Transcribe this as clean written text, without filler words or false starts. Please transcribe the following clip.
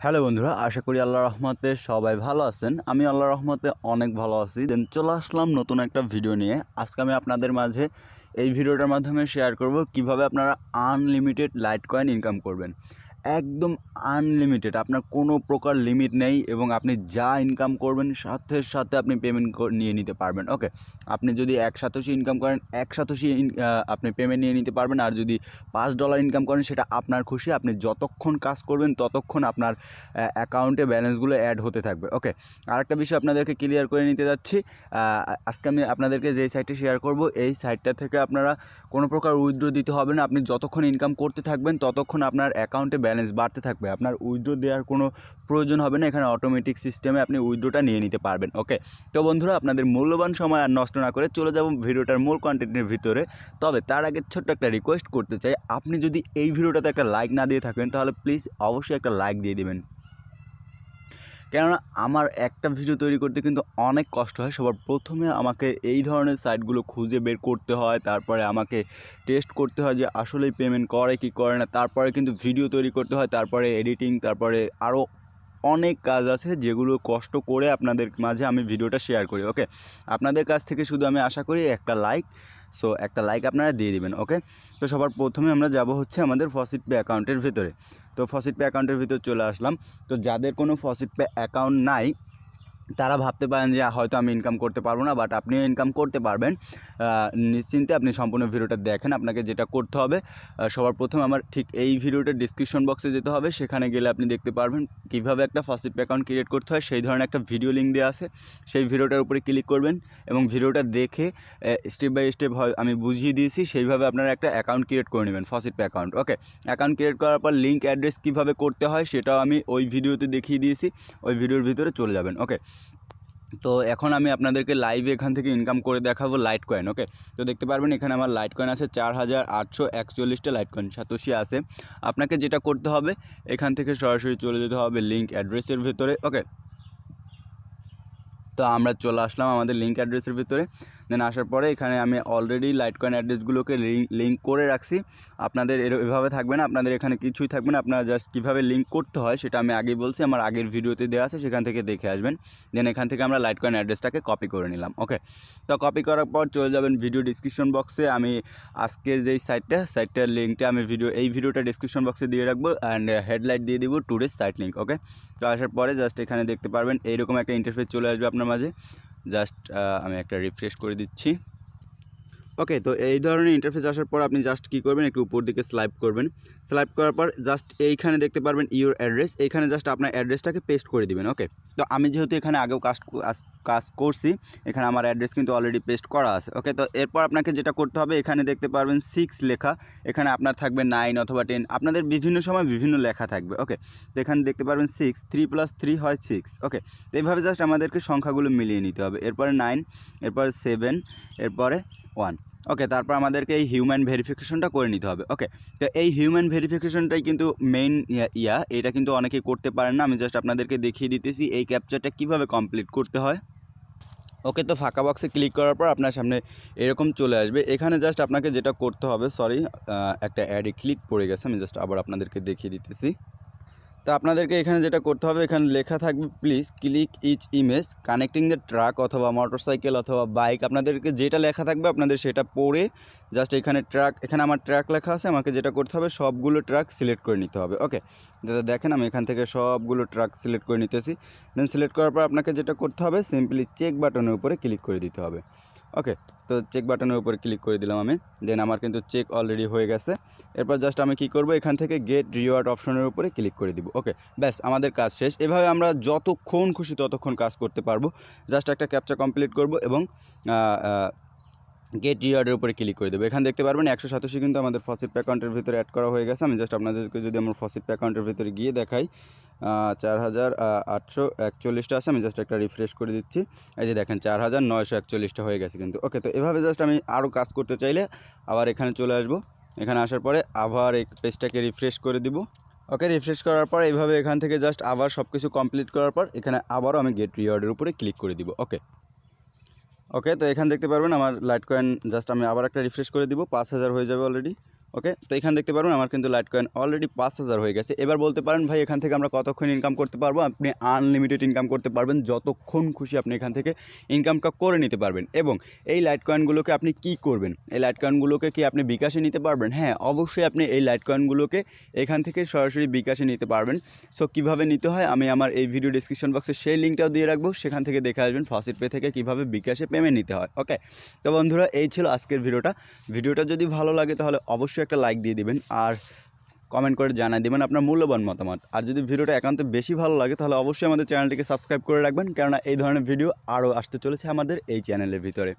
Hello বন্ধুরা, আশা করি আল্লাহর রহমতে সবাই ভালো আছেন। আমি আল্লাহর রহমতে অনেক ভালো আছি। দেন চলে আসলাম নতুন একটা ভিডিও নিয়ে। আজকে আমি আপনাদের মাঝে এই ভিডিওটার মাধ্যমে শেয়ার করব কিভাবে আপনারা আনলিমিটেড লাইট কয়েন ইনকাম করবেন। একদম আনলিমিটেড, আপনার কোনো প্রকার লিমিট নেই এবং আপনি যা ইনকাম করবেন সাথে সাথে আপনি পেমেন্ট নিয়ে নিতে পারবেন। ওকে, আপনি যদি $1 ইনকাম করেন $1 আপনি পেমেন্ট নিয়ে নিতে পারবেন। আর যদি $5 ইনকাম করেন সেটা আপনার খুশি। আপনি যতক্ষণ কাজ করবেন ততক্ষণ আপনার অ্যাকাউন্টে ব্যালেন্সগুলো অ্যাড হতে থাকবে। ওকে, আরেকটা বিষয় আপনাদেরকে ক্লিয়ার করে নিতে যাচ্ছি। আজকে আমি আপনাদেরকে যেই সাইটটা শেয়ার করব, এই সাইটটা থেকে আপনারা কোনো প্রকার উইথড্র দিতে হবে না। আপনি যতক্ষণ ইনকাম করতে থাকবেন ততক্ষণ আপনার অ্যাকাউন্টে ব্যালেন্স বাড়তে থাকবে। আপনার উইথড্র দেওয়ার কোনো প্রয়োজন হবে না। এখানে অটোমেটিক সিস্টেমে আপনি উইথড্রটা নিয়ে নিতে পারবেন। ওকে, তো বন্ধুরা, আপনাদের মূল্যবান সময় আর নষ্ট না করে চলে যাব ভিডিওটার মূল কন্টেন্টের ভিতরে। তবে তার আগে ছোট্ট একটা রিকোয়েস্ট করতে চাই, আপনি যদি এই ভিডিওটাতে একটা লাইক না দিয়ে থাকেন তাহলে প্লিজ অবশ্যই একটা লাইক দিয়ে দিবেন। কেননা আমার একটা ভিডিও তৈরি করতে কিন্তু অনেক কষ্ট হয়। সবার প্রথমে আমাকে এই ধরনের সাইটগুলো খুঁজে বের করতে হয়, তারপরে আমাকে টেস্ট করতে হয় যে আসলেই পেমেন্ট করে কি করে না, তারপরে কিন্তু ভিডিও তৈরি করতে হয়, তারপরে এডিটিং, তারপরে আরও অনেক কাজ আছে যেগুলো কষ্ট করে আপনাদের মাঝে আমি ভিডিওটা শেয়ার করি। ওকে, আপনাদের কাছ থেকে শুধু আমি আশা করি একটা লাইক। সো একটা লাইক আপনারা দিয়ে দিবেন। ওকে, তো সবার প্রথমে আমরা যাব হচ্ছে আমাদের ফসিট পে অ্যাকাউন্টের ভিতরে। তো ফসিট পে অ্যাকাউন্টের ভিতর চলে আসলাম। তো যাদের কোনো ফসিট পে অ্যাকাউন্ট নাই তারা ভাবতে পারেন যে হয়তো আমি ইনকাম করতে পারবো না, বাট আপনিও ইনকাম করতে পারবেন। নিশ্চিন্তে আপনি সম্পূর্ণ ভিডিওটা দেখেন। আপনাকে যেটা করতে হবে, সবার প্রথমে আমার ঠিক এই ভিডিওটার ডিসক্রিপশন বক্সে যেতে হবে। সেখানে গেলে আপনি দেখতে পারবেন কীভাবে একটা ফসিট পে অ্যাকাউন্ট ক্রিয়েট করতে হয়। সেই ধরনের একটা ভিডিও লিঙ্ক দেওয়া আছে, সেই ভিডিওটার উপরে ক্লিক করবেন এবং ভিডিওটা দেখে স্টেপ বাই স্টেপ আমি বুঝিয়ে দিয়েছি, সেইভাবে আপনারা একটা অ্যাকাউন্ট ক্রিয়েট করে নেবেন, ফসিট পে অ্যাকাউন্ট। ওকে, অ্যাকাউন্ট ক্রিয়েট করার পর লিঙ্ক অ্যাড্রেস কীভাবে করতে হয় সেটাও আমি ওই ভিডিওতে দেখিয়ে দিয়েছি। ওই ভিডিওর ভিতরে চলে যাবেন। ওকে, তো এখন আমি আপনাদেরকে লাইভে এখান থেকে ইনকাম করে দেখাবো লাইট কয়েন। ওকে, তো দেখতে পারবেন এখানে আমার লাইট কয়েন আছে 4841টা লাইট কয়েন সাতোশি আছে। আপনাকে যেটা করতে হবে, এখান থেকে সরাসরি চলে যেতে হবে লিঙ্ক অ্যাড্রেসের ভিতরে। ওকে, তো আমরা চলে আসলাম আমাদের লিঙ্ক অ্যাড্রেসের ভিতরে। দেন আসার পরে এখানে আমি অলরেডি লাইট কয়েন অ্যাড্রেসগুলোকে লিঙ্ক করে রাখছি। আপনাদের এভাবে থাকবে না, আপনাদের এখানে কিছুই থাকবে না। আপনারা জাস্ট কীভাবে লিঙ্ক করতে হয় সেটা আমি আগেই বলছি, আমার আগের ভিডিওতে দেওয়া আছে, সেখান থেকে দেখে আসবেন। দেন এখান থেকে আমরা লাইট কয়েন অ্যাড্রেসটাকে কপি করে নিলাম। ওকে, তো কপি করার পর চলে যাবেন ভিডিও ডিসক্রিপশন বক্সে। আমি আজকের যেই সাইটটার লিঙ্কটা আমি এই ভিডিওটা ডিসক্রিপশন বক্সে দিয়ে রাখবো অ্যান্ড হেডলাইট দিয়ে দিব টুডেজ সাইট লিঙ্ক। ওকে, তো আসার পরে জাস্ট এখানে দেখতে পারবেন এইরকম একটা ইন্টারফেস চলে আসবে আপনার মাঝে। জাস্ট আমি একটা রিফ্রেশ করে দিচ্ছি। ওকে, তো এই ধরনের ইন্টারফেস আসার পর আপনি জাস্ট কী করবেন, একটু উপর দিকে স্লাইপ করবেন। স্লাইপ করার পর জাস্ট এইখানে দেখতে পারবেন ইউর অ্যাড্রেস, এইখানে জাস্ট আপনার অ্যাড্রেসটাকে পেস্ট করে দিবেন। ওকে, তো আমি যেহেতু এখানে আগেও কাজ করছি, এখানে আমার অ্যাড্রেস কিন্তু অলরেডি পেস্ট করা আছে। ওকে, তো এরপর আপনাকে যেটা করতে হবে, এখানে দেখতে পারবেন 6 লেখা, এখানে আপনার থাকবে 9 অথবা 10, আপনাদের বিভিন্ন সময় বিভিন্ন লেখা থাকবে। ওকে, তো এখানে দেখতে পারবেন 6, 3 + 3 হয় 6। ওকে, তো এইভাবে জাস্ট আমাদেরকে সংখ্যাগুলো মিলিয়ে নিতে হবে। এরপরে 9, এরপরে 7, এরপরে 1। ওকে, তারপর আমাদেরকে এই হিউম্যান ভেরিফিকেশনটা করে নিতে হবে। ওকে, তো এই হিউম্যান ভেরিফিকেশনটাই কিন্তু মেইন এটা কিন্তু অনেকেই করতে পারেন না। আমি জাস্ট আপনাদেরকে দেখিয়ে দিতেছি এই ক্যাপচারটা কীভাবে কমপ্লিট করতে হয়। ওকে, তো ফাঁকা বক্সে ক্লিক করার পর আপনার সামনে এরকম চলে আসবে। এখানে জাস্ট আপনাকে যেটা করতে হবে, সরি একটা অ্যাডে ক্লিক পড়ে গেছে, আমি জাস্ট আবার আপনাদেরকে দেখিয়ে দিতেছি। তো আপনাদেরকে এখানে যেটা করতে হবে, এখানে লেখা থাকবে please click each image connecting the truck অথবা মোটরসাইকেল অথবা বাইক। আপনাদেরকে যেটা লেখা থাকবে আপনাদের সেটা পড়ে জাস্ট এখানে এখানে আমার ট্র্যাক লেখা আছে, আমাকে যেটা করতে হবে সবগুলো ট্রাক সিলেক্ট করে নিতে হবে। ওকে, দেখেন আমি এখান থেকে সবগুলো ট্রাক সিলেক্ট করে নিতেছি। দেন সিলেক্ট করার পর আপনাকে যেটা করতে হবে, সিম্পলি চেক বাটনের উপরে ক্লিক করে দিতে হবে। ওকে, তো চেক বাটনের উপরে ক্লিক করে দিলাম আমি। দেন আমার কিন্তু চেক অলরেডি হয়ে গেছে। এরপর জাস্ট আমি কী করব, এখান থেকে গেট রিওয়ার্ড অপশনের উপরে ক্লিক করে দিব। ওকে, ব্যাস আমাদের কাজ শেষ। এভাবে আমরা যতক্ষণ খুশি ততক্ষণ কাজ করতে পারবো। জাস্ট একটা ক্যাপচা কমপ্লিট করব এবং গেট রিওয়ার্ডের উপরে ক্লিক করে দেবো। এখানে দেখতে পারবেন 187 কিন্তু আমাদের ফসিট পে অ্যাকাউন্টের ভিতরে অ্যাড করা হয়ে গেছে। আমি জাস্ট আপনাদেরকে যদি আমার ফসিট পে অ্যাকাউন্টের ভিতরে গিয়ে দেখাই, 4841টা আছে। আমি জাস্ট একটা রিফ্রেশ করে দিচ্ছি, এই যে দেখেন 4941টা হয়ে গেছে কিন্তু। ওকে, তো এভাবে জাস্ট আমি আরও কাজ করতে চাইলে আবার এখানে চলে আসবো। এখানে আসার পরে আবার এই পেজটাকে রিফ্রেশ করে দিব। ওকে, রিফ্রেশ করার পর এইভাবে এখান থেকে জাস্ট আবার সব কিছু কমপ্লিট করার পর এখানে আবারও আমি গেট রিওয়ার্ডের উপরে ক্লিক করে দিব। ওকে, তো এখানে দেখতে পারবেন আমার লাইট কয়েন জাস্ট আমি আবার একটা রিফ্রেশ করে দিব, 5000 হয়ে যাবে অলরেডি। ওকে, তো এখানে দেখতে পারবেন আমার কিন্তু লাইট কয়েন অলরেডি 5000 হয়ে গেছে। এবার বলতে পারেন ভাই এখান থেকে আমরা কতক্ষণ ইনকাম করতে পারবো? আপনি আনলিমিটেড ইনকাম করতে পারবেন, যতক্ষণ খুশি আপনি এখান থেকে ইনকামটা করে নিতে পারবেন। এবং এই লাইট কয়েনগুলোকে আপনি কি করবেন? এই লাইট কয়েনগুলোকে কি আপনি বিকাশে নিতে পারবেন? হ্যাঁ, অবশ্যই আপনি এই লাইট কয়েনগুলোকে এখান থেকে সরাসরি বিকাশে নিতে পারবেন। সো কীভাবে নিতে হয় আমি আমার এই ভিডিও ডিসক্রিপশন বক্সে সেই লিঙ্কটাও দিয়ে রাখবো, সেখান থেকে দেখে আসবেন ফসিট পে থেকে কীভাবে বিকাশে পেমেন্ট নিতে হয়। ওকে, তো বন্ধুরা এই ছিল আজকের ভিডিওটা যদি ভালো লাগে তাহলে অবশ্যই একটা লাইক দিয়ে দিবেন আর কমেন্ট করে জানিয়ে দেবেন আপনার মূল্যবান মতামত। আর যদি ভিডিওটা একান্ত বেশি ভালো লাগে তাহলে অবশ্যই আমাদের চ্যানেলটিকে সাবস্ক্রাইব করে রাখবেন, কেননা এই ধরনের ভিডিও আরও আসতে চলেছে আমাদের এই চ্যানেলের ভিতরে।